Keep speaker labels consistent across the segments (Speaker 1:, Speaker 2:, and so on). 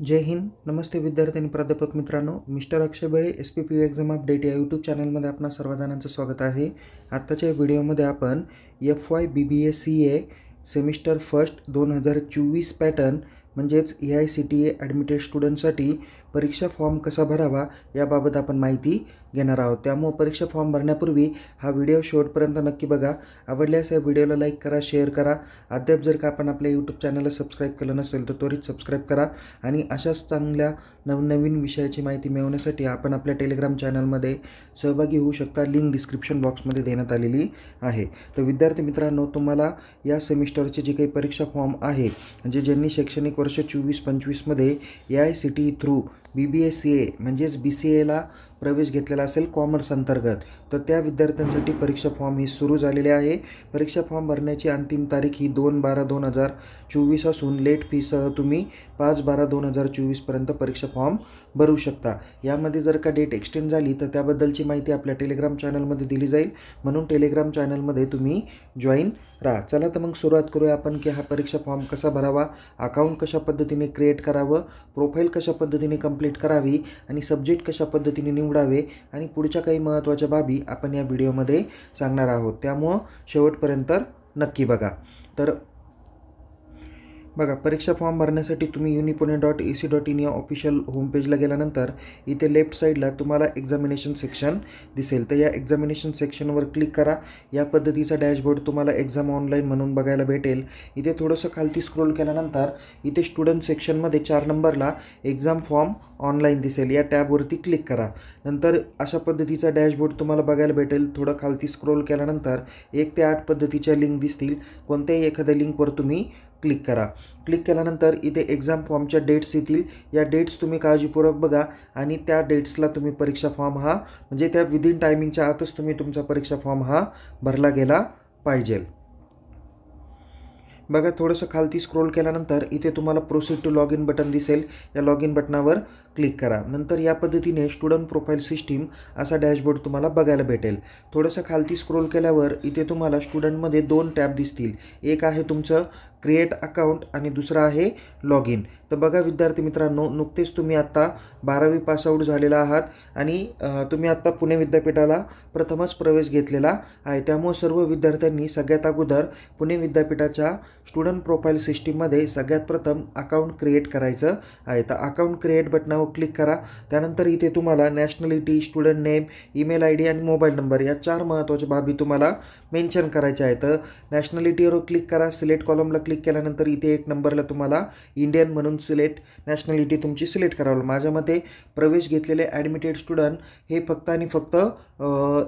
Speaker 1: जय हिंद. नमस्ते विद्यार्थी आणि प्राध्यापक मित्रांनो. मिस्टर अक्षय बेळे SPPU एक्झाम अपडेट या यूट्यूब चॅनलमध्ये आपणा सर्वजणांचं स्वागत आहे. आत्ताच्या व्हिडिओमध्ये आपण FY BBA CA semester first 2024 pattern म्हणजेच AICTE ॲडमिटेड स्टुडंटसाठी परीक्षा फॉर्म कसा भरावा याबाबत आपण माहिती घेणार आहोत. त्यामुळे परीक्षा फॉर्म भरण्यापूर्वी हा व्हिडिओ शेवटपर्यंत नक्की बघा. आवडल्यास या व्हिडिओला लाईक करा, शेअर करा. अद्याप जर का आपण आपल्या यूट्यूब चॅनलला सबस्क्राईब केलं नसेल तर त्वरित सबस्क्राईब करा. आणि अशाच चांगल्या नवनवीन विषयाची माहिती मिळवण्यासाठी आपण आपल्या टेलिग्राम चॅनलमध्ये सहभागी होऊ शकता. लिंक डिस्क्रिप्शन बॉक्समध्ये देण्यात आलेली आहे. तर विद्यार्थी मित्रांनो, तुम्हाला या सेमिस्टरचे जे काही परीक्षा फॉर्म आहे म्हणजे ज्यांनी शैक्षणिक वर्ष 24-25 मध्ये AICTE थ्रू BBA CA म्हणजेच BCAला प्रवेश घेतलेला असेल कॉमर्स अंतर्गत, तर त्या विद्यार्थ्यांसाठी परीक्षा फॉर्म ही सुरू झालेले आहे. परीक्षा फॉर्म भरण्याची अंतिम तारीख ही 2/12/2024 असून लेट फीसह तुम्ही 5/12/2024 पर्यंत परीक्षा फॉर्म भरू शकता. यामध्ये जर का डेट एक्सटेंड झाली तर त्याबद्दलची माहिती आपल्या टेलिग्राम चॅनलमध्ये दिली जाईल, म्हणून टेलिग्राम चॅनलमध्ये तुम्ही जॉईन राहा. चला तर मग सुरुवात करूया आपण की हा परीक्षा फॉर्म कसा भरावा, अकाउंट कशा पद्धतीने क्रिएट करावं, प्रोफाईल कशा पद्धतीने कंप्लीट करावी आणि सब्जेक्ट कशा पद्धतीने निवडावे आणि पुढच्या काही महत्त्वाच्या बाबी आपण या व्हिडिओमध्ये सांगणार आहोत. त्यामुळं शेवटपर्यंत नक्की बघा. तर बघा, परीक्षा फॉर्म भरण्यासाठी तुम्ही unipune.ac.in या ऑफिशियल होमपेजला गेल्यानंतर इथे लेफ्ट साईडला तुम्हाला एक्झामिनेशन सेक्शन दिसेल. तर या एक्झामिनेशन सेक्शनवर क्लिक करा. या पद्धतीचा डॅशबोर्ड तुम्हाला एक्झाम ऑनलाईन म्हणून बघायला भेटेल. इथे थोडंसं खालती स्क्रोल केल्यानंतर इथे स्टुडंट सेक्शनमध्ये 4 नंबरला एक्झाम फॉर्म ऑनलाईन दिसेल. या टॅबवरती क्लिक करा. नंतर अशा पद्धतीचा डॅशबोर्ड तुम्हाला बघायला भेटेल. थोडं खालती स्क्रोल केल्यानंतर 1 ते 8 पद्धतीच्या लिंक दिसतील. कोणत्याही एखाद्या लिंकवर तुम्ही क्लिक करा. क्लिक केल्यानंतर इथे एक्झाम फॉर्मच्या डेट्स येतील. या डेट्स तुम्ही काळजीपूर्वक बघा आणि त्या डेट्सला तुम्ही परीक्षा फॉर्म हा म्हणजे त्या विदिन टायमिंगच्या आतच तुम्ही तुमचा परीक्षा फॉर्म हा भरला गेला पाहिजे. बघा, थोडंसं खालती स्क्रोल केल्यानंतर इथे तुम्हाला proceed to log in button दिसेल. या लॉग इन बटनावर क्लिक करा. नंतर या पद्धतीने स्टुडंट प्रोफाईल सिस्टीम असा डॅशबोर्ड तुम्हाला बघायला भेटेल. थोडंसं खालती स्क्रोल केल्यावर इथे तुम्हाला स्टुडंटमध्ये 2 टॅब दिसतील. एक आहे तुमचं क्रिएट अकाउंट आणि दुसरा आहे लॉग इन. तर बघा विद्यार्थी मित्रांनो, नुकतेच तुम्ही आत्ता 12वी पासआउट झालेला आहात आणि तुम्ही आत्ता पुणे विद्यापीठाला प्रथमच प्रवेश घेतलेला आहे. त्यामुळे सर्व विद्यार्थ्यांनी सगळ्यात अगोदर पुणे विद्यापीठाच्या स्टुडंट प्रोफाईल सिस्टीममध्ये सगळ्यात प्रथम अकाउंट क्रिएट करायचं आहे. तर अकाउंट क्रिएट बटनावर क्लिक करा. त्यानंतर इथे तुम्हाला nationality, student name, email ID आणि मोबाईल नंबर या 4 महत्त्वाच्या बाबी तुम्हाला मेन्शन करायच्या आहेत. तर नॅशनॅलिटीवर क्लिक करा. सिलेक्ट कॉलमला क्लिक केल्यानंतर इथे 1 नंबरला तुम्हाला इंडियन म्हणून सिलेक्ट नॅशनॅलिटी तुमची सिलेक्ट करावी. माझ्या मते प्रवेश घेतलेले ॲडमिटेड स्टुडंट हे फक्त आणि फक्त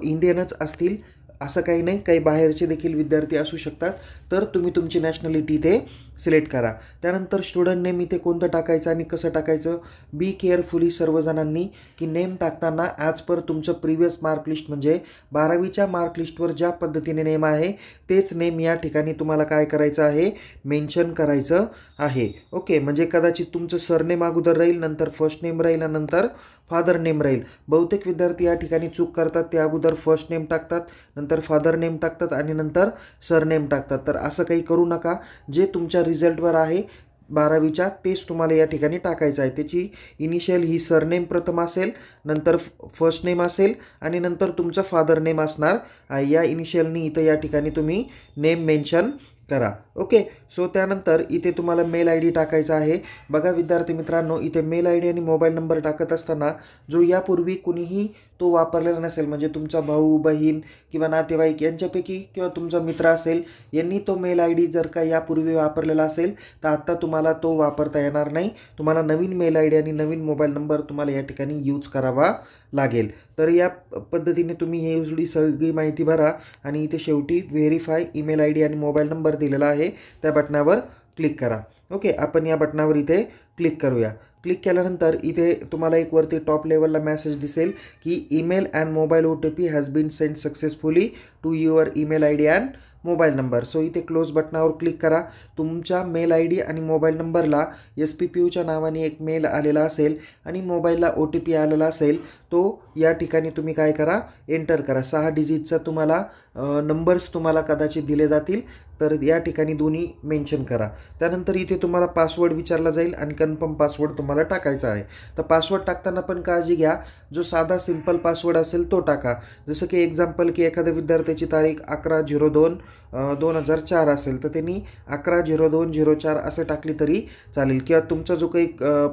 Speaker 1: इंडियनच असतील असं काही नाही, काही बाहेरचे देखील विद्यार्थी असू शकतात. तर तुम्ही तुमची नॅशनॅलिटी इथे सिलेक्ट करा. त्यानंतर स्टुडंट नेम इथे कोणतं टाकायचं आणि कसं टाकायचं, बी केअरफुली सर्वजणांनी की नेम टाकताना ॲज पर तुमचं प्रिव्हियस मार्कलिस्ट म्हणजे 12वीच्या मार्कलिस्टवर ज्या पद्धतीने नेम आहे तेच नेम या ठिकाणी तुम्हाला काय करायचं आहे, मेन्शन करायचं आहे. ओके, म्हणजे कदाचित तुमचं सरनेम अगोदर राहील, नंतर फर्स्ट नेम राहील आणि नंतर फादर नेम राहील. बहुतेक विद्यार्थी या ठिकाणी चूक करतात. ते अगोदर फर्स्ट नेम टाकतात, नंतर फादर नेम टाकतात आणि नंतर सरनेम टाकतात. तर असं काही करू नका. जे तुमच्या रिझल्टवर आहे 12वीच्या तेच तुम्हाला या ठिकाणी टाकायचं आहे. त्याची इनिशियल ही सरनेम प्रथम असेल, नंतर फर्स्ट नेम असेल आणि नंतर तुमचं फादर नेम असणार आहे. या इनिशियलनी इथं या ठिकाणी तुम्ही नेम मेन्शन करा. ओके, सो त्यानंतर इथे तुम्हाला मेल ID टाकायचा आहे. बघा विद्यार्थी मित्रांनो, इथे मेल ID आणि मोबाईल नंबर टाकत असताना जो यापूर्वी कुणीही तो वापरलेला नसेल म्हणजे तुमचा भाऊ, बहीण किंवा नातेवाईक यांच्यापैकी किंवा तुमचा मित्र असेल यांनी तो मेल ID जर का यापूर्वी वापरलेला असेल तर आत्ता तुम्हाला तो वापरता येणार नाही. तुम्हाला नवीन मेल ID आणि नवीन मोबाईल नंबर तुम्हाला या ठिकाणी यूज करावा लागेल. तर या पद्धतीने तुम्ही हे एवढी सगळी माहिती भरा आणि इथे शेवटी व्हेरीफाय ईमेल ID आणि मोबाईल नंबर दिलेला आहे त्या बटनावर क्लिक करा. ओके, आपण या बटनावर इथे क्लिक करूया. क्लिक केल्यानंतर इथे तुम्हाला एक वरती टॉप लेवलला मेसेज दिसेल की email and mobile OTP has been send successfully to your email ID and mobile number. So इथे क्लोज बटनावर क्लिक करा. तुमच्या मेल ID आणि मोबाईल नंबरला SPPUच्या नावाने एक मेल आलेला असेल आणि मोबाईलला OTP आलेला असेल. तो या ठिकाणी तुम्ही काय करा, एंटर करा. 6 डिजिटचा तुम्हाला नंबर्स तुम्हाला कदाचित दिले जातील. तर या ठिकाणी दोन्ही मेन्शन करा. त्यानंतर इथे तुम्हाला पासवर्ड विचारला जाईल आणि कन्फर्म पासवर्ड तुम्हाला टाकायचा आहे. तर पासवर्ड टाकताना पण काळजी घ्या, जो साधा सिंपल पासवर्ड असेल तो टाका. जसं की एक्झाम्पल की एखाद्या विद्यार्थ्याची तारीख 11/02/2004 असेल तर त्यांनी 11/02/04 असं टाकली तरी चालेल. किंवा तुमचा जो काही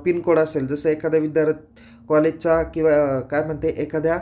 Speaker 1: पिनकोड असेल, जसं एखाद्या कॉलेजचा किंवा काय म्हणते एखाद्या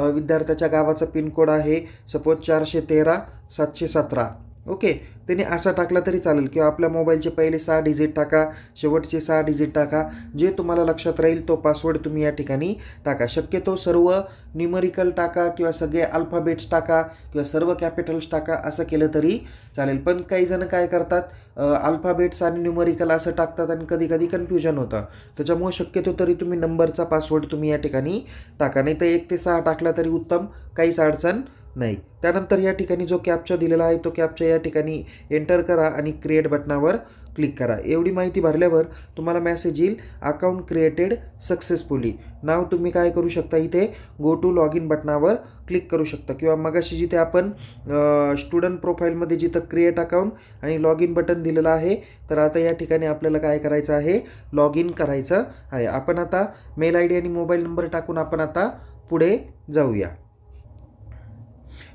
Speaker 1: विद्यार्थ्याच्या गावाचा पिनकोड आहे सपोज 413-717, ओके, त्यांनी असा टाकला तरी चालेल. किंवा आपल्या मोबाईलचे पहिले 6 डिजिट टाका, शेवटचे 6 डिजिट टाका. जे तुम्हाला लक्षात राहील तो पासवर्ड तुम्ही या ठिकाणी टाका. शक्यतो सर्व न्यूमरिकल टाका किंवा सगळे अल्फाबेट्स टाका किंवा सर्व कॅपिटल्स टाका, असं केलं तरी चालेल. पण काही जण काय करतात, अल्फाबेट्स आणि न्यूमरिकल असं टाकतात आणि कधी कधी कन्फ्युजन होतं. त्याच्यामुळे शक्यतो तरी तुम्ही नंबरचा पासवर्ड तुम्ही या ठिकाणी टाका. नाही तर 1 ते 6 टाकला तरी उत्तम, काहीच अडचण नाही. त्यानंतर या ठिकाणी जो कॅप्चा दिलेला आहे तो कॅप्चा या ठिकाणी एंटर करा आणि क्रिएट बटनावर क्लिक करा. एवढी माहिती भरल्यावर तुम्हाला मेसेज येईल अकाउंट क्रिएटेड सक्सेसफुली. नाव तुम्ही काय करू शकता, इथे गो टू लॉग इन बटनावर क्लिक करू शकता. किंवा मगाशी जिथे आपण स्टुडंट प्रोफाईलमध्ये जिथं क्रिएट अकाउंट आणि लॉग इन बटन दिलेलं आहे, तर आता या ठिकाणी आपल्याला काय करायचं आहे, लॉग इन करायचं आहे. आपण आता मेल आय डी आणि मोबाईल नंबर टाकून आपण आता पुढे जाऊया.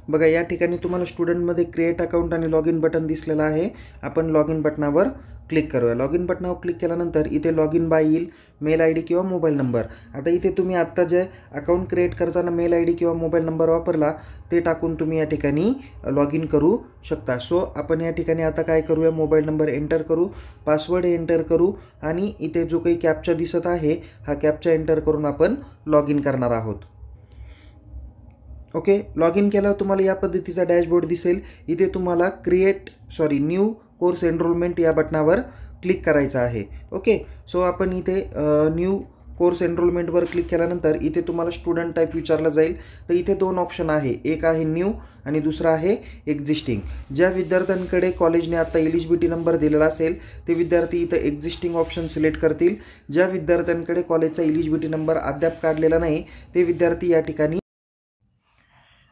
Speaker 1: बघा या ठिकाणी तुम्हाला स्टुडंटमध्ये क्रिएट अकाउंट आणि लॉग इन बटन दिसलेलं आहे. आपण लॉग इन बटनावर क्लिक करूया. लॉग इन बटनावर क्लिक केल्यानंतर इथे लॉग इन बाय येईल, मेल आय डी किंवा मोबाईल नंबर. आता इथे तुम्ही आत्ता जे अकाउंट क्रिएट करताना मेल आय डी किंवा मोबाईल नंबर वापरला ते टाकून तुम्ही या ठिकाणी लॉग इन करू शकता. सो आपण या ठिकाणी आता काय करूया, मोबाईल नंबर एंटर करू, पासवर्ड एंटर करू आणि इथे जो काही कॅप्चा दिसत आहे हा कॅप्चा एंटर करून आपण लॉग इन करणार आहोत. ओके, लॉग इन केल्यावर तुम्हाला या पद्धतीचा डॅशबोर्ड दिसेल. इथे तुम्हाला न्यू कोर्स एनरोलमेंट या बटनावर क्लिक करायचं आहे. ओके, सो आपण इथे न्यू कोर्स एनरोलमेंटवर क्लिक केल्यानंतर इथे तुम्हाला स्टुडंट टाईप विचारला जाईल. तर इथे 2 ऑप्शन आहे, एक आहे न्यू आणि दुसरा आहे एक्झिस्टिंग. ज्या विद्यार्थ्यांकडे कॉलेजने आता एलिजिबिलिटी नंबर दिलेला असेल ते विद्यार्थी इथं एक्झिस्टिंग ऑप्शन सिलेक्ट करतील. ज्या विद्यार्थ्यांकडे कॉलेजचा एलिजिबिलिटी नंबर अद्याप काढलेला नाही ते विद्यार्थी या ठिकाणी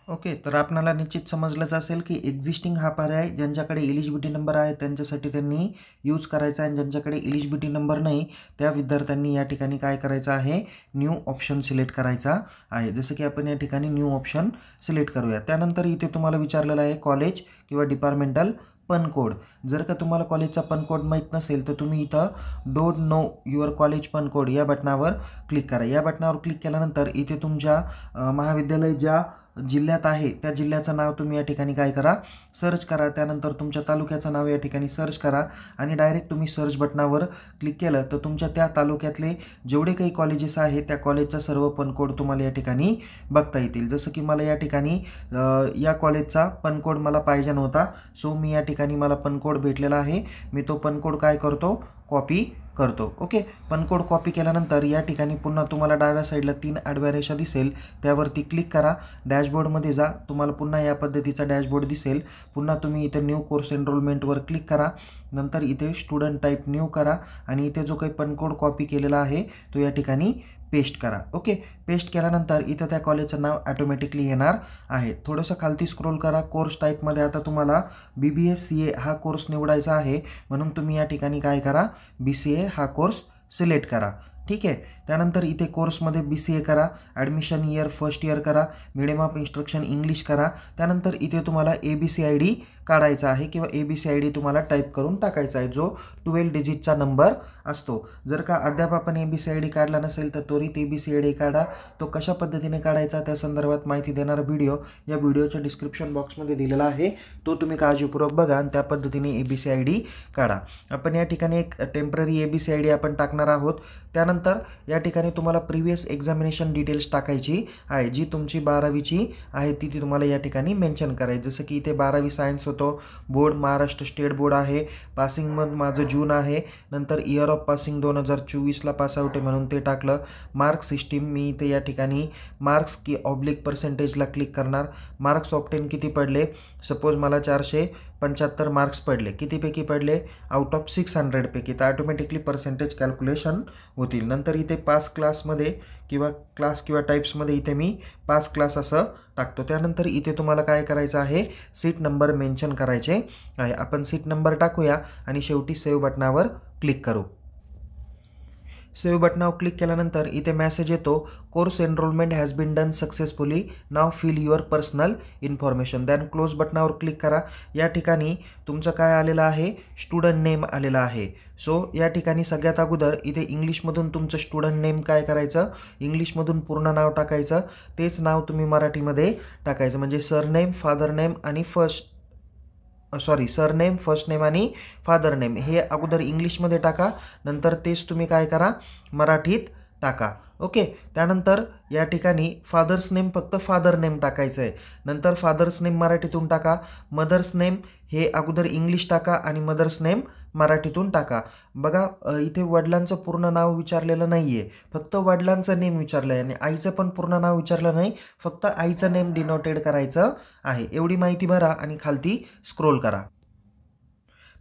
Speaker 1: ओके, तर आपणाला निश्चित समजलंच असेल की एक्झिस्टिंग हा पर्याय ज्यांच्याकडे एलिजिबिलिटी नंबर आहे त्यांच्यासाठी त्यांनी यूज करायचा आहे आणि ज्यांच्याकडे एलिजिबिलिटी नंबर नाही त्या विद्यार्थ्यांनी या ठिकाणी काय करायचं आहे, न्यू ऑप्शन सिलेक्ट करायचा आहे. जसं की आपण या ठिकाणी न्यू ऑप्शन सिलेक्ट करूया. त्यानंतर इथे तुम्हाला विचारलेलं आहे कॉलेज किंवा डिपार्टमेंटल पनकोड. जर का तुम्हाला कॉलेजचा पनकोड माहीत नसेल तर तुम्ही इथं डोंट नो युअर कॉलेज पनकोड या बटनावर क्लिक करा. या बटनावर क्लिक केल्यानंतर इथे तुमच्या महाविद्यालय ज्या जिल्ह्यात आहे त्या जिल्ह्याचं नाव तुम्ही या ठिकाणी काय करा, सर्च करा. त्यानंतर तुमच्या तालुक्याचं नाव या ठिकाणी सर्च करा आणि डायरेक्ट तुम्ही सर्च बटनावर क्लिक केलं तर तुमच्या त्या तालुक्यातले जेवढे काही कॉलेजेस आहेत त्या कॉलेजचा सर्व पनकोड तुम्हाला या ठिकाणी बघता येतील. जसं की मला या ठिकाणी या कॉलेजचा पनकोड मला पाहिजे नव्हता, सो मी या ठिकाणी मला पनकोड भेटलेला आहे. मी तो पनकोड काय करतो, कॉपी करतो. ओके, पनकोड कॉपी केल्यानंतर या ठिकाणी पुन्हा तुम्हाला डाव्या साईडला 3 आडव्या रेषा दिसेल, त्यावरती क्लिक करा. डॅशबोर्डमध्ये जा, तुम्हाला पुन्हा या पद्धतीचा डॅशबोर्ड दिसेल. पुन्हा तुम्ही इथे न्यू कोर्स एनरोलमेंटवर क्लिक करा. नंतर इथे स्टुडंट टाईप न्यू करा आणि इथे जो काही पनकोड कॉपी केलेला आहे तो या ठिकाणी पेस्ट करा. ओके, पेस्ट केल्यानंतर इथं त्या कॉलेजचं नाव ऑटोमॅटिकली येणार आहे. थोडंसं खालती स्क्रोल करा. कोर्स टाईपमध्ये आता तुम्हाला BBA-CA हा कोर्स निवडायचा आहे, म्हणून तुम्ही या ठिकाणी काय करा, BCA हा कोर्स सिलेक्ट करा. ठीक आहे, त्यानंतर इथे कोर्समध्ये BCA करा, ॲडमिशन इयर फर्स्ट इयर करा, मिडियम ऑफ इन्स्ट्रक्शन इंग्लिश करा. त्यानंतर इथे तुम्हाला ABCID काढायचा आहे किंवा ABCID तुम्हाला टाईप करून टाकायचा आहे, जो 12 डिजिटचा नंबर असतो. जर का अद्याप आपण ABCID काढला नसेल तर त्वरित ABCID काढा. तो कशा पद्धतीने काढायचा त्या संदर्भात माहिती देणारा व्हिडिओ या व्हिडिओच्या डिस्क्रिप्शन बॉक्समध्ये दिलेला आहे, तो तुम्ही काळजीपूर्वक बघा आणि त्या पद्धतीने ABCID काढा. आपण या ठिकाणी एक टेम्पररी ABCID आपण टाकणार आहोत. त्यानंतर या ठिकाणी तुम्हाला प्रिव्हियस एक्झामिनेशन डिटेल्स टाकायची आहे, जी तुमची 12वीची आहे ती तुम्हाला या ठिकाणी मेन्शन करायची. जसं की इथे 12वी सायन्स होतो, बोर्ड महाराष्ट्र स्टेट बोर्ड आहे, पासिंग मंथ माझं जून आहे, नंतर इयर ऑफ पासिंग 2024ला पासआउट आहे म्हणून ते टाकलं. मार्क सिस्टीम मी इथे या ठिकाणी मार्क्स की ऑब्लिक पर्सेंटेजला क्लिक करणार. मार्क्स ऑप्टेन किती पडले, सपोज मला 75 मार्क्स पडले. कितीपैकी पडले? आउट ऑफ 600 पैकी. तर ऑटोमॅटिकली पर्सेंटेज कॅल्क्युलेशन होतील. नंतर इथे 5 क्लासमध्ये किंवा क्लास किंवा टाईप्समध्ये इथे मी 5 क्लास असं टाकतो. त्यानंतर इथे तुम्हाला काय करायचं आहे? सीट नंबर मेन्शन करायचे आहे. आपण सीट नंबर टाकूया आणि शेवटी सेव्ह बटनावर क्लिक करू. सेव्ह बटनावर क्लिक केल्यानंतर इथे मेसेज येतो, course enrolment has been done successfully, now fill your personal information. Then close बटनावर क्लिक करा. या ठिकाणी तुमचं काय आलेलं आहे? स्टुडंट नेम आलेला आहे. सो या ठिकाणी सगळ्यात अगोदर इथे इंग्लिशमधून तुमचं स्टुडंट नेम काय करायचं? इंग्लिशमधून पूर्ण नाव टाकायचं. तेच नाव तुम्ही मराठीमध्ये टाकायचं. म्हणजे सरनेम, फादर नेम आणि सरनेम, फर्स्ट नेम आणि फादर नेम हे अगोदर इंग्लिशमध्ये टाका. नंतर तेच तुम्ही काय करा? मराठीत टाका. ओके. त्यानंतर या ठिकाणी फादर्स नेम फक्त फादर नेम टाकायचं आहे. नंतर फादर्स नेम मराठीतून टाका. मदर्स नेम हे अगोदर इंग्लिश टाका आणि मदर्स नेम मराठीतून टाका. बघा इथे वडिलांचं पूर्ण नाव विचारलेलं नाही आहे, फक्त वडिलांचं नेम विचारलं आहे आणि आईचं पण पूर्ण नाव विचारलं नाही, फक्त आईचं नेम डिनोटेड करायचं आहे. एवढी माहिती भरा आणि खालती स्क्रोल करा.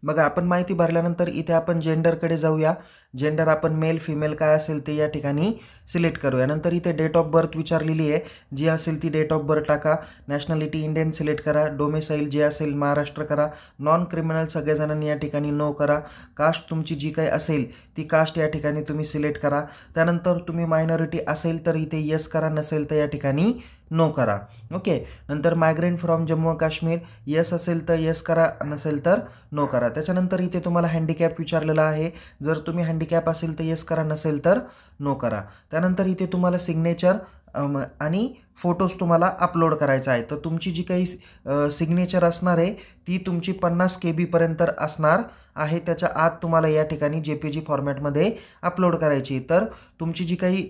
Speaker 1: बघा आपण माहिती भरल्यानंतर इथे आपण जेंडरकडे जाऊया. जेंडर आपण मेल फिमेल काय असेल ते या ठिकाणी सिलेक्ट करूया. नंतर इथे डेट ऑफ बर्थ विचारलेली आहे, जी असेल ती डेट ऑफ बर्थ टाका. नॅशनॅलिटी इंडियन सिलेक्ट करा. डोमेसाईल जे असेल महाराष्ट्र करा. नॉन क्रिमिनल सगळेजणांनी या ठिकाणी नो करा. कास्ट तुमची जी काही असेल ती कास्ट या ठिकाणी तुम्ही सिलेक्ट करा. त्यानंतर तुम्ही मायनॉरिटी असेल तर इथे येस करा, नसेल तर या ठिकाणी नो करा. ओके. नंतर मायग्रेंट फ्रॉम जम्मू व काश्मीर येस असेल तर येस करा, नसेल तर नो करा. त्याच्यानंतर इथे तुम्हाला हँडिकॅप विचारलेला आहे. जर तुम्ही हँडिकॅप असेल तर येस करा, नसेल तर नो करा. त्यानंतर इथे तुम्हाला सिग्नेचर आणि फोटोज तुम्हाला अपलोड करायचा आहे. तर तुमची जी काही सिग्नेचर असणार आहे ती तुमची 50 KB पर्यंत असणार आहे. त्याच्या आत तुम्हाला या ठिकाणी JPG फॉर्मॅटमध्ये अपलोड करायची. तर तुमची जी काही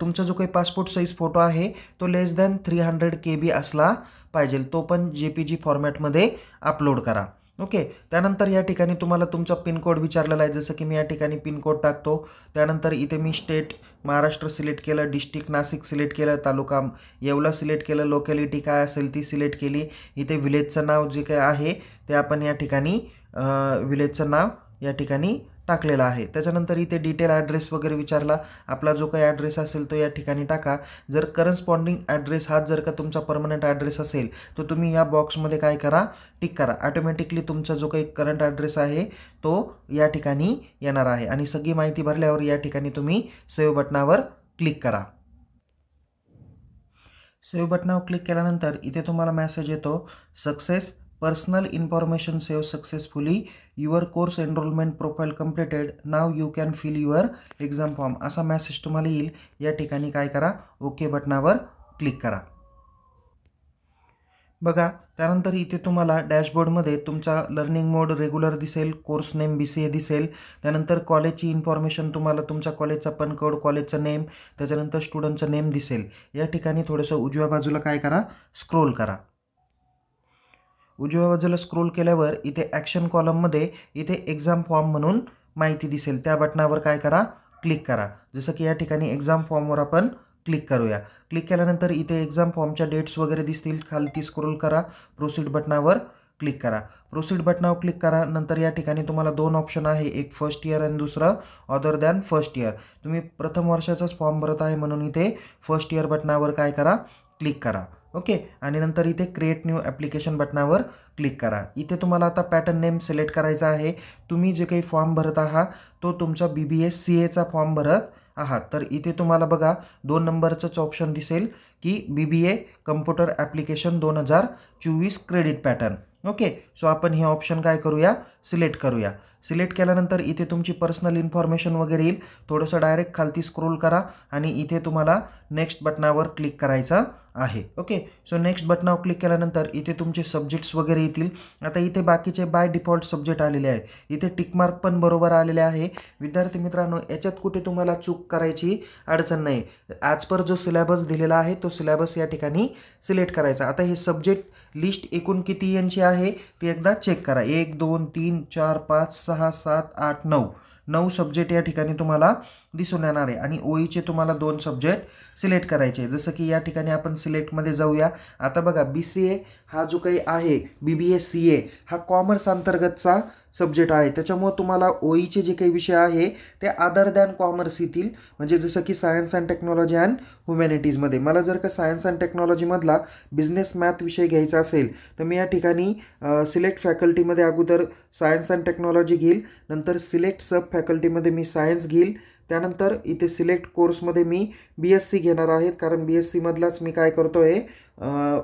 Speaker 1: तुमचा जो काही पासपोर्ट साईज फोटो आहे तो लेस दॅन 300 KB असला पाहिजे. तो पण JPG फॉर्मॅटमध्ये अपलोड करा. ओके. त्यानंतर या ठिकाणी तुम्हाला तुमचा पिनकोड विचारलेला आहे. जसं की मी या ठिकाणी पिनकोड टाकतो. त्यानंतर इथे मी स्टेट महाराष्ट्र सिलेक्ट केलं, डिस्ट्रिक्ट नाशिक सिलेक्ट केलं, तालुका येवला सिलेक्ट केलं, लोकॅलिटी काय असेल ती सिलेक्ट केली. इथे विलेजचं नाव जे काय आहे ते आपण या ठिकाणी विलेजचं नाव या ठिकाणी टाकलेला आहे. त्याच्यानंतर इथे डिटेल ॲड्रेस वगैरे विचारला. आपला जो काही ॲड्रेस असेल तो या ठिकाणी टाका. जर करस्पॉन्डिंग ॲड्रेस हाच जर का तुमचा परमनंट ॲड्रेस असेल तर तुम्ही या बॉक्समध्ये काय करा? टिक करा. ऑटोमॅटिकली तुमचा जो काही करंट ॲड्रेस आहे तो या ठिकाणी येणार आहे. आणि सगळी माहिती भरल्यावर या ठिकाणी तुम्ही सेव्ह बटनावर क्लिक करा. सेव्ह बटनावर क्लिक केल्यानंतर इथे तुम्हाला मेसेज येतो, success personal information save successfully, your course enrolment profile completed, now you can fill your exam form असा मेसेज तुम्हाला येईल. या ठिकाणी काय करा? ओके बटनावर क्लिक करा. बघा त्यानंतर इथे तुम्हाला डॅशबोर्डमध्ये तुमचा लर्निंग मोड रेग्युलर दिसेल, कोर्स नेम BCA दिसेल. त्यानंतर कॉलेजची इन्फॉर्मेशन तुम्हाला तुमच्या कॉलेजचा पण कोड, कॉलेजचं नेम, त्याच्यानंतर स्टुडंटचं नेम दिसेल. या ठिकाणी थोडंसं उजव्या बाजूला काय करा? स्क्रोल करा. उजव्या बाजूला स्क्रोल केल्यावर इथे ॲक्शन कॉलममध्ये इथे एक्झाम फॉर्म म्हणून माहिती दिसेल. त्या बटनावर काय करा? क्लिक करा. जसं की या ठिकाणी एक्झाम फॉर्मवर आपण क्लिक करूया. क्लिक केल्यानंतर इथे एक्झाम फॉर्मच्या डेट्स वगैरे दिसतील. खालती स्क्रोल करा. प्रोसीड बटनावर क्लिक करा. प्रोसीड बटनावर क्लिक करा. नंतर या ठिकाणी तुम्हाला 2 ऑप्शन आहे, एक फर्स्ट इयर आणि दुसरं अदर दॅन फर्स्ट इयर. तुम्ही प्रथम वर्षाचाच फॉर्म भरत आहे म्हणून इथे फर्स्ट इयर बटनावर काय करा? क्लिक करा. ओके. आणि नंतर इथे क्रिएट न्यू ॲप्लिकेशन बटनावर क्लिक करा. इथे तुम्हाला आता पॅटर्न नेम सिलेक्ट करायचा आहे. तुम्ही जे काही फॉर्म भरत आहात तो तुमचा BBS CAचा फॉर्म भरत आहात. तर इथे तुम्हाला बघा 2 नंबरचंच ऑप्शन दिसेल की BBA computer application 2024 credit pattern. Okay. So आपण हे ऑप्शन काय करूया? सिलेक्ट करूया. सिलेक्ट केल्यानंतर इथे तुमची पर्सनल इन्फॉर्मेशन वगैरे येईल. थोडंसं डायरेक्ट खालती स्क्रोल करा आणि इथे तुम्हाला नेक्स्ट बटनावर क्लिक करायचं आहे. ओके. सो नेक्स्ट बटनावर क्लिक केल्यानंतर इथे तुमचे सब्जेक्ट्स वगैरे येतील. आता इथे बाकीचे बाय डिफॉल्ट सब्जेक्ट आलेले आहे. इथे टिकमार्क पण बरोबर आलेले आहे. विद्यार्थी मित्रांनो याच्यात कुठे तुम्हाला चूक करायची अडचण नाही. ॲज पर जो सिलेबस दिलेला आहे तो सिलेबस या ठिकाणी सिलेक्ट करायचा. आता हे सब्जेक्ट लिस्ट एकूण किती यांची आहे ते एकदा चेक करा. 1 2 3 4 5 6 7 8 9 9 सब्जेक्ट या ठिकाणी तुम्हाला दिसून येणार आहे आणि ओईचे तुम्हाला 2 सब्जेक्ट सिलेक्ट करायचे. जसं की या ठिकाणी आपण सिलेक्टमध्ये जाऊया. आता बघा BCA हा जो काही आहे, BBA CA हा कॉमर्स अंतर्गतचा सब्जेक्ट आहे. त्याच्यामुळे तुम्हाला ओईचे जे काही विषय आहे ते अदर दॅन कॉमर्स येतील. म्हणजे जसं की सायन्स अँड टेक्नॉलॉजी अँड ह्युमॅनिटीजमध्ये मला जर का सायन्स अँड टेक्नॉलॉजीमधला बिझनेस मॅथ विषय घ्यायचा असेल तर मी या ठिकाणी सिलेक्ट फॅकल्टीमध्ये अगोदर सायन्स अँड टेक्नॉलॉजी घेईल, नंतर सिलेक्ट सब फॅकल्टीमध्ये मी सायन्स घेईल, त्यानंतर इथे सिलेक्ट कोर्समध्ये मी BSc घेणार आहे. कारण BSc मधलाच मी काय करतो आहे,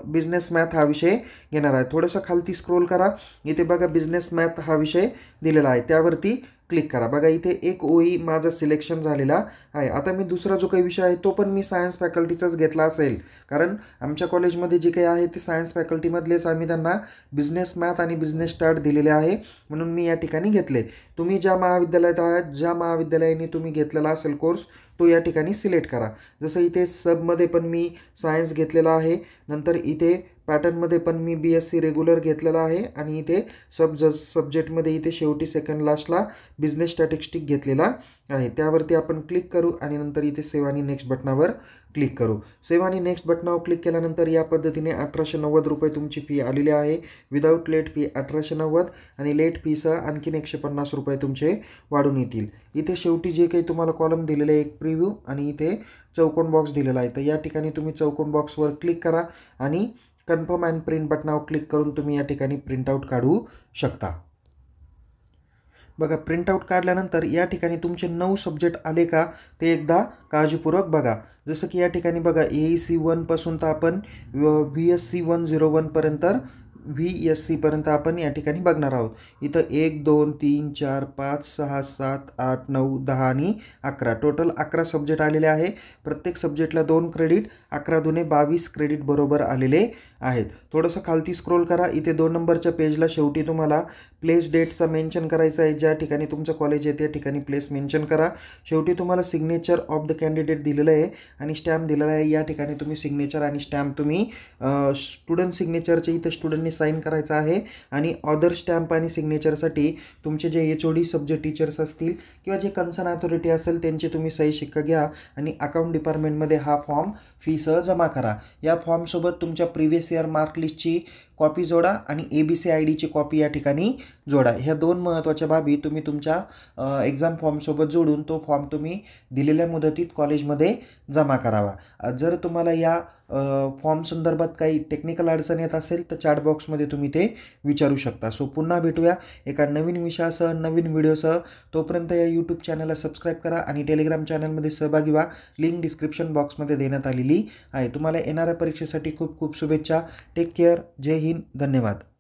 Speaker 1: बिझनेस मॅथ हा विषय घेणार आहे. थोडंसं खालती स्क्रोल करा. इथे बघा बिझनेस मॅथ हा विषय दिलेला आहे, त्यावरती क्लिक करा. बघा इथे एक ओई माझं सिलेक्शन झालेला आहे. आता मी दुसरा जो काही विषय आहे तो पण मी सायन्स फॅकल्टीचाच घेतला असेल, कारण आमच्या कॉलेजमध्ये जे काही आहे ते सायन्स फॅकल्टीमधलेच आम्ही त्यांना बिझनेस मॅथ आणि बिझनेस स्टार्ट दिलेले आहे, म्हणून मी या ठिकाणी घेतले. तुम्ही ज्या महाविद्यालयात आहात, ज्या महाविद्यालयाने तुम्ही घेतलेला असेल कोर्स तो या ठिकाणी सिलेक्ट करा. जसं इथे सबमध्ये पण मी सायन्स घेतलेला आहे, नंतर इथे पॅटर्नमध्ये पण मी BSc रेग्युलर घेतलेला आहे आणि इथे सब्जेक्टमध्ये इथे शेवटी सेकंड लास्टला बिझनेस स्टॅटिस्टिक घेतलेला आहे. त्यावरती आपण क्लिक करू आणि नंतर इथे सेव्ह आणि नेक्स्ट बटनावर क्लिक करू. सेव्ह आणि नेक्स्ट बटनावर क्लिक केल्यानंतर या पद्धतीने 1890 रुपये तुमची फी आलेली आहे. विदाऊट लेट फी 1890 आणि लेट फीसह आणखीन 150 रुपये तुमचे वाढून येतील. इथे शेवटी जे काही तुम्हाला कॉलम दिलेले आहे एक प्रिव्ह्यू आणि इथे चौकोन बॉक्स दिलेला आहे. तर या ठिकाणी तुम्ही चौकोन बॉक्सवर क्लिक करा आणि कन्फर्म अँड प्रिंट बटनावर क्लिक करून तुम्ही या ठिकाणी प्रिंटआउट काढू शकता. बघा प्रिंटआउट काढल्यानंतर या ठिकाणी तुमचे 9 सब्जेक्ट आले का ते एकदा काळजीपूर्वक बघा. जसं की या ठिकाणी बघा AEC 1 पासून तर आपण VSC 101 पर्यंत VSC पर्यंत आपण या ठिकाणी बघणार आहोत. इथं 1 2 3 4 5 6 7 8 9 10 आणि 11 टोटल 11 सब्जेक्ट आलेले आहे. प्रत्येक सब्जेक्टला 2 क्रेडिट, 11 दुने 22 क्रेडिट बरोबर आलेले आहेत. थोडंसं खालती स्क्रोल करा. इथे 2 नंबरच्या पेजला शेवटी तुम्हाला प्लेस डेटचा मेन्शन करायचा आहे. ज्या ठिकाणी तुमचं कॉलेज आहे त्या ठिकाणी प्लेस मेन्शन करा. शेवटी तुम्हाला सिग्नेचर ऑफ द कॅन्डिडेट दिलेलं आहे आणि स्टॅम्प दिलेला आहे. या ठिकाणी तुम्ही सिग्नेचर आणि स्टॅम्प तुम्ही स्टुडंट सिग्नेचरचे इथं स्टुडंटनी साईन करायचं आहे आणि ऑदर स्टॅम्प आणि सिग्नेचरसाठी तुमचे जे HOD सब्जेक्ट टीचर्स असतील किंवा जे कन्सर्न अथॉरिटी असेल त्यांची तुम्ही सही शिक्का घ्या आणि अकाउंट डिपार्टमेंटमध्ये हा फॉर्म फीसह जमा करा. या फॉर्मसोबत तुमच्या प्रिव्हियस इयर मार्कलिस्टची कॉपी जोडा आणि ABC IDची कॉपी या ठिकाणी जोडा. ह्या 2 महत्त्वाच्या बाबी तुम्ही तुमच्या एक्झाम फॉर्मसोबत जोडून तो फॉर्म तुम्ही दिलेल्या मुदतीत कॉलेजमध्ये जमा करावा. जर तुम्हाला या फॉर्म संदर्भात काही टेक्निकल अडचण येत असेल तर चॅट बॉक्समध्ये तुम्ही ते विचारू शकता. सो पुन्हा भेटूया एका नवीन विषयासह, नवीन व्हिडिओसह. तोपर्यंत या यूट्यूब चॅनलला सबस्क्राईब करा आणि टेलिग्राम चॅनलमध्ये सहभागी व्हा. लिंक डिस्क्रिप्शन बॉक्समध्ये देण्यात आलेली आहे. तुम्हाला येणाऱ्या परीक्षेसाठी खूप खूप शुभेच्छा. Take care. जय हिंद. धन्यवाद.